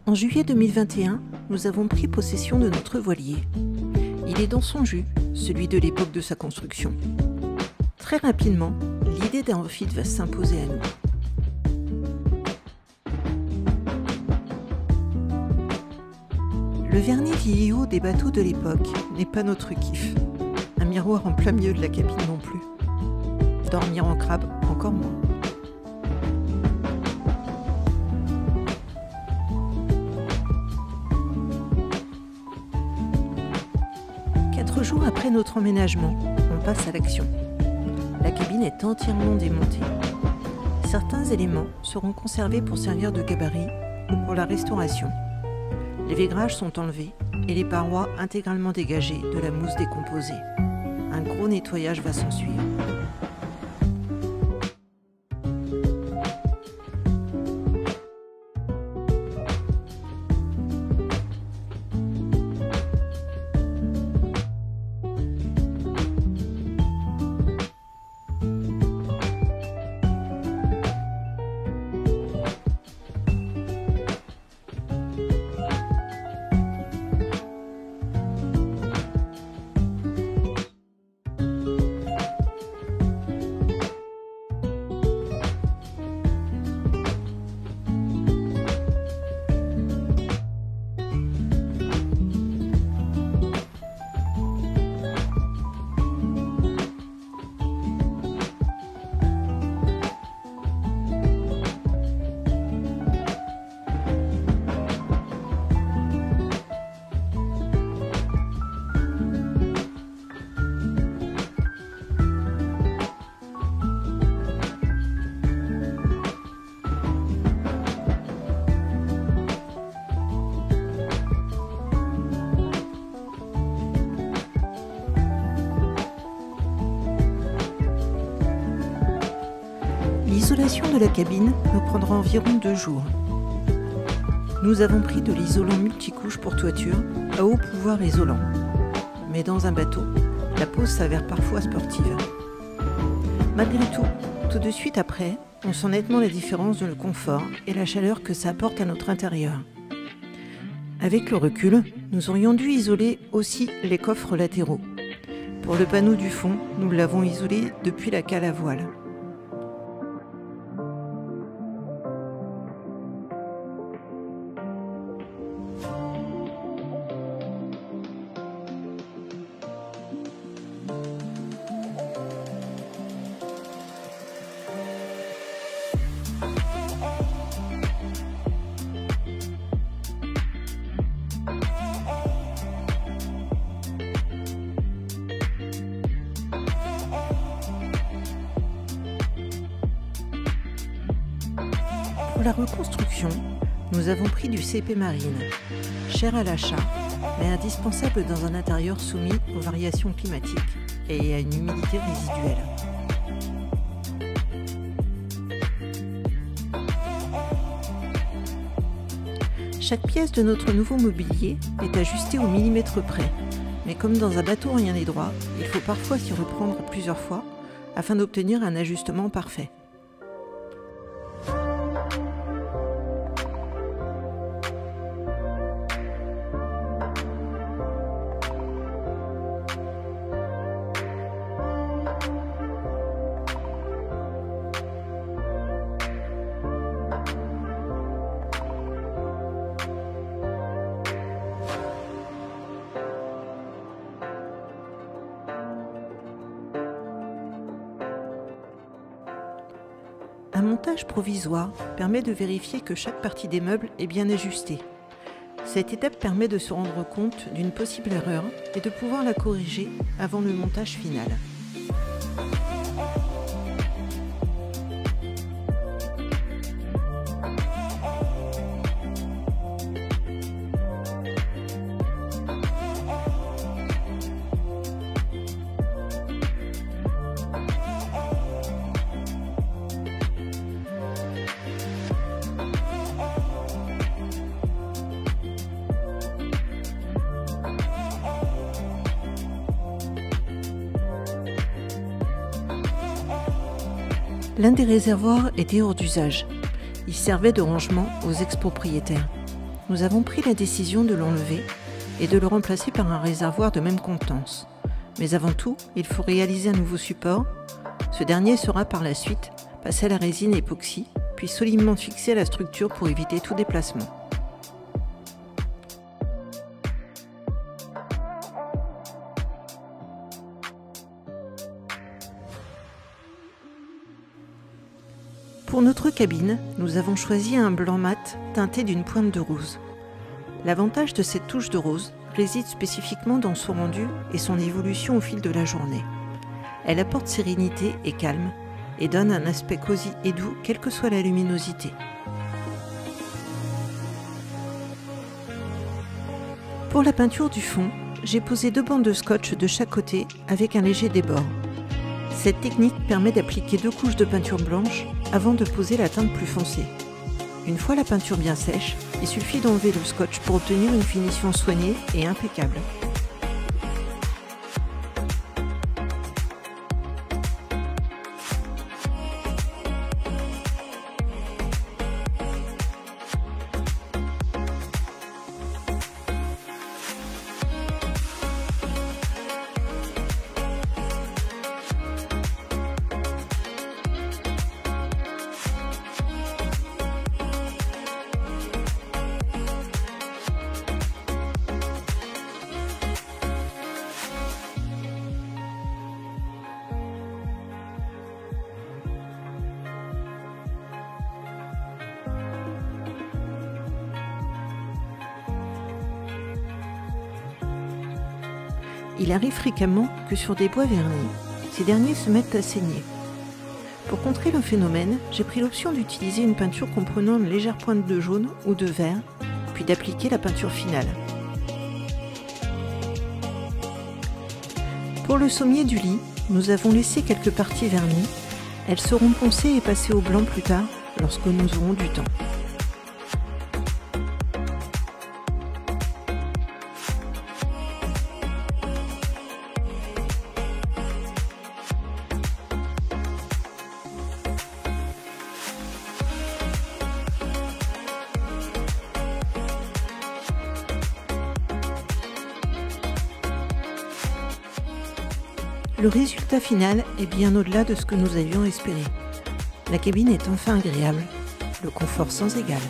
En juillet 2021, nous avons pris possession de notre voilier. Il est dans son jus, celui de l'époque de sa construction. Très rapidement, l'idée d'un refit va s'imposer à nous. Le vernis vieillot des bateaux de l'époque n'est pas notre kiff. Un miroir en plein milieu de la cabine non plus. Dormir en crabe, encore moins. Quatre jours après notre emménagement, on passe à l'action. La cabine est entièrement démontée. Certains éléments seront conservés pour servir de gabarit ou pour la restauration. Les vaigrages sont enlevés et les parois intégralement dégagées de la mousse décomposée. Un gros nettoyage va s'ensuivre. L'isolation de la cabine nous prendra environ 2 jours. Nous avons pris de l'isolant multicouche pour toiture à haut pouvoir isolant. Mais dans un bateau, la pose s'avère parfois sportive. Malgré tout de suite après, on sent nettement la différence dans le confort et la chaleur que ça apporte à notre intérieur. Avec le recul, nous aurions dû isoler aussi les coffres latéraux. Pour le panneau du fond, nous l'avons isolé depuis la cale à voile. Pour la reconstruction, nous avons pris du CP marine, cher à l'achat, mais indispensable dans un intérieur soumis aux variations climatiques et à une humidité résiduelle. Chaque pièce de notre nouveau mobilier est ajustée au millimètre près, mais comme dans un bateau rien n'est droit, il faut parfois s'y reprendre plusieurs fois afin d'obtenir un ajustement parfait. Un montage provisoire permet de vérifier que chaque partie des meubles est bien ajustée. Cette étape permet de se rendre compte d'une possible erreur et de pouvoir la corriger avant le montage final. L'un des réservoirs était hors d'usage. Il servait de rangement aux ex-propriétaires. nous avons pris la décision de l'enlever et de le remplacer par un réservoir de même contenance. Mais avant tout, il faut réaliser un nouveau support. Ce dernier sera par la suite passé à la résine époxy, puis solidement fixé à la structure pour éviter tout déplacement. Pour notre cabine, nous avons choisi un blanc mat teinté d'une pointe de rose. L'avantage de cette touche de rose réside spécifiquement dans son rendu et son évolution au fil de la journée. Elle apporte sérénité et calme et donne un aspect cosy et doux quelle que soit la luminosité. Pour la peinture du fond, j'ai posé 2 bandes de scotch de chaque côté avec un léger débord. Cette technique permet d'appliquer 2 couches de peinture blanche avant de poser la teinte plus foncée. Une fois la peinture bien sèche, il suffit d'enlever le scotch pour obtenir une finition soignée et impeccable. Il arrive fréquemment que sur des bois vernis, ces derniers se mettent à saigner. Pour contrer le phénomène, j'ai pris l'option d'utiliser une peinture comprenant une légère pointe de jaune ou de vert, puis d'appliquer la peinture finale. Pour le sommier du lit, nous avons laissé quelques parties vernies. Elles seront poncées et passées au blanc plus tard, lorsque nous aurons du temps. Le résultat final est bien au-delà de ce que nous avions espéré. La cabine est enfin agréable, le confort sans égal.